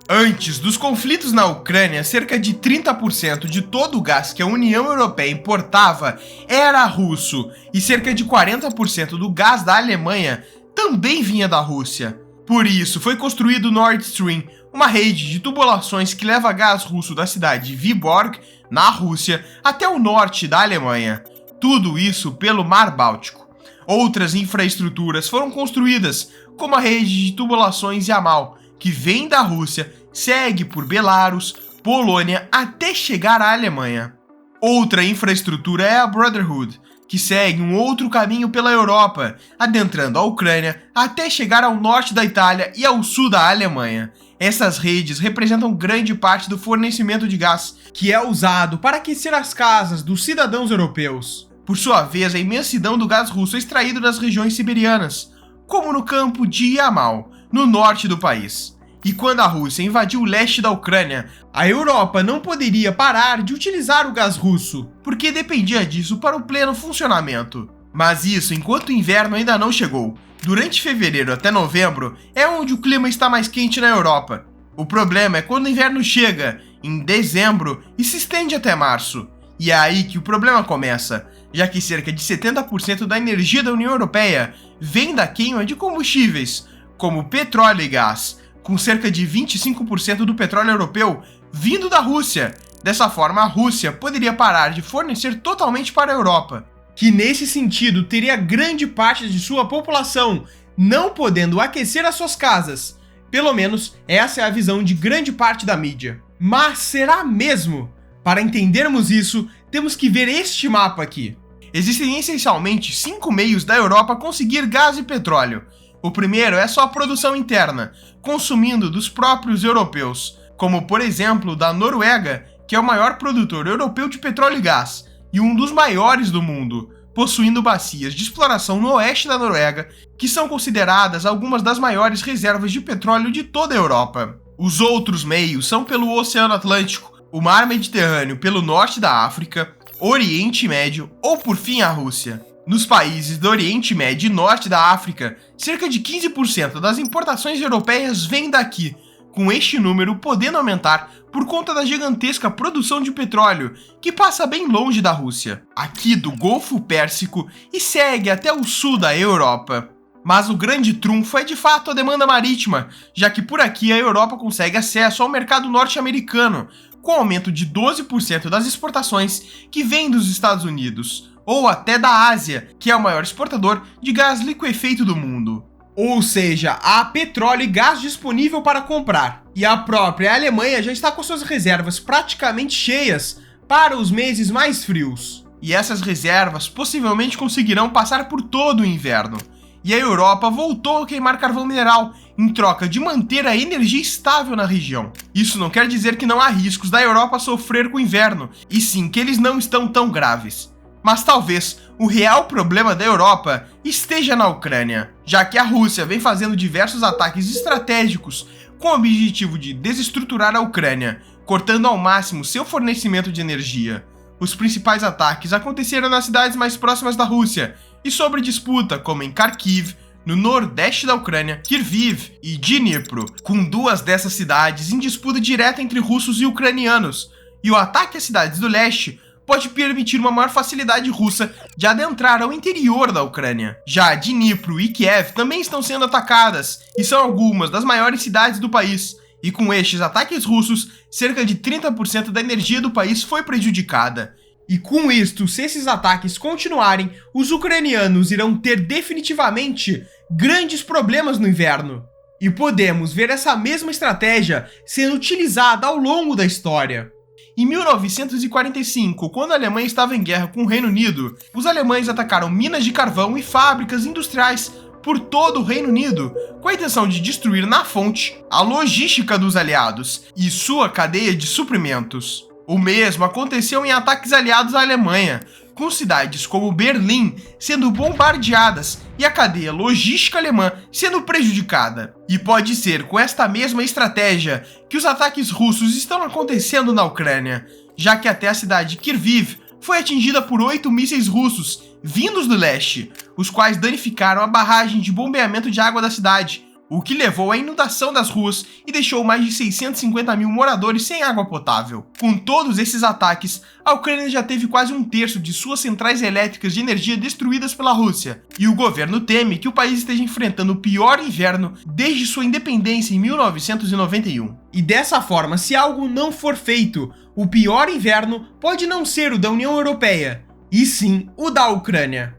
Antes dos conflitos na Ucrânia, cerca de 30% de todo o gás que a União Europeia importava era russo, e cerca de 40% do gás da Alemanha também vinha da Rússia. Por isso, foi construído o Nord Stream, uma rede de tubulações que leva gás russo da cidade de Vyborg, na Rússia, até o norte da Alemanha. Tudo isso pelo Mar Báltico. Outras infraestruturas foram construídas, como a rede de tubulações Yamal, que vem da Rússia, segue por Belarus, Polônia, até chegar à Alemanha. Outra infraestrutura é a Brotherhood, que segue um outro caminho pela Europa, adentrando a Ucrânia até chegar ao norte da Itália e ao sul da Alemanha. Essas redes representam grande parte do fornecimento de gás, que é usado para aquecer as casas dos cidadãos europeus. Por sua vez, a imensidão do gás russo é extraído das regiões siberianas, como no campo de Yamal, no norte do país. E quando a Rússia invadiu o leste da Ucrânia, a Europa não poderia parar de utilizar o gás russo, porque dependia disso para o pleno funcionamento. Mas isso enquanto o inverno ainda não chegou. Durante fevereiro até novembro é onde o clima está mais quente na Europa. O problema é quando o inverno chega, em dezembro, e se estende até março. E é aí que o problema começa, já que cerca de 70% da energia da União Europeia vem da queima de combustíveis, como petróleo e gás, com cerca de 25% do petróleo europeu vindo da Rússia. Dessa forma, a Rússia poderia parar de fornecer totalmente para a Europa, que nesse sentido teria grande parte de sua população não podendo aquecer as suas casas. Pelo menos essa é a visão de grande parte da mídia. Mas será mesmo? Para entendermos isso, temos que ver este mapa aqui. Existem essencialmente 5 meios da Europa conseguir gás e petróleo. O primeiro é sua produção interna, consumindo dos próprios europeus, como por exemplo da Noruega, que é o maior produtor europeu de petróleo e gás, e um dos maiores do mundo, possuindo bacias de exploração no oeste da Noruega, que são consideradas algumas das maiores reservas de petróleo de toda a Europa. Os outros meios são pelo Oceano Atlântico, o Mar Mediterrâneo pelo norte da África, Oriente Médio ou por fim a Rússia. Nos países do Oriente Médio e norte da África, cerca de 15% das importações europeias vêm daqui, com este número podendo aumentar por conta da gigantesca produção de petróleo, que passa bem longe da Rússia, aqui do Golfo Pérsico e segue até o sul da Europa. Mas o grande trunfo é de fato a demanda marítima, já que por aqui a Europa consegue acesso ao mercado norte-americano, com aumento de 12% das exportações que vêm dos Estados Unidos, ou até da Ásia, que é o maior exportador de gás liquefeito do mundo. Ou seja, há petróleo e gás disponível para comprar. E a própria Alemanha já está com suas reservas praticamente cheias para os meses mais frios. E essas reservas possivelmente conseguirão passar por todo o inverno. E a Europa voltou a queimar carvão mineral, em troca de manter a energia estável na região. Isso não quer dizer que não há riscos da Europa sofrer com o inverno, e sim que eles não estão tão graves. Mas talvez o real problema da Europa esteja na Ucrânia, já que a Rússia vem fazendo diversos ataques estratégicos com o objetivo de desestruturar a Ucrânia, cortando ao máximo seu fornecimento de energia. Os principais ataques aconteceram nas cidades mais próximas da Rússia e sobre disputa, como em Kharkiv, no nordeste da Ucrânia, Lviv e Dnipro, com duas dessas cidades em disputa direta entre russos e ucranianos, e o ataque às cidades do leste pode permitir uma maior facilidade russa de adentrar ao interior da Ucrânia. Já Dnipro e Kiev também estão sendo atacadas, e são algumas das maiores cidades do país, e com estes ataques russos, cerca de 30% da energia do país foi prejudicada. E com isto, se esses ataques continuarem, os ucranianos irão ter definitivamente grandes problemas no inverno. E podemos ver essa mesma estratégia sendo utilizada ao longo da história. Em 1945, quando a Alemanha estava em guerra com o Reino Unido, os alemães atacaram minas de carvão e fábricas industriais por todo o Reino Unido, com a intenção de destruir na fonte a logística dos aliados e sua cadeia de suprimentos. O mesmo aconteceu em ataques aliados à Alemanha, com cidades como Berlim sendo bombardeadas e a cadeia logística alemã sendo prejudicada. E pode ser com esta mesma estratégia que os ataques russos estão acontecendo na Ucrânia, já que até a cidade de Lviv foi atingida por 8 mísseis russos vindos do leste, os quais danificaram a barragem de bombeamento de água da cidade, o que levou à inundação das ruas e deixou mais de 650 mil moradores sem água potável. Com todos esses ataques, a Ucrânia já teve quase um terço de suas centrais elétricas de energia destruídas pela Rússia, e o governo teme que o país esteja enfrentando o pior inverno desde sua independência em 1991. E dessa forma, se algo não for feito, o pior inverno pode não ser o da União Europeia, e sim o da Ucrânia.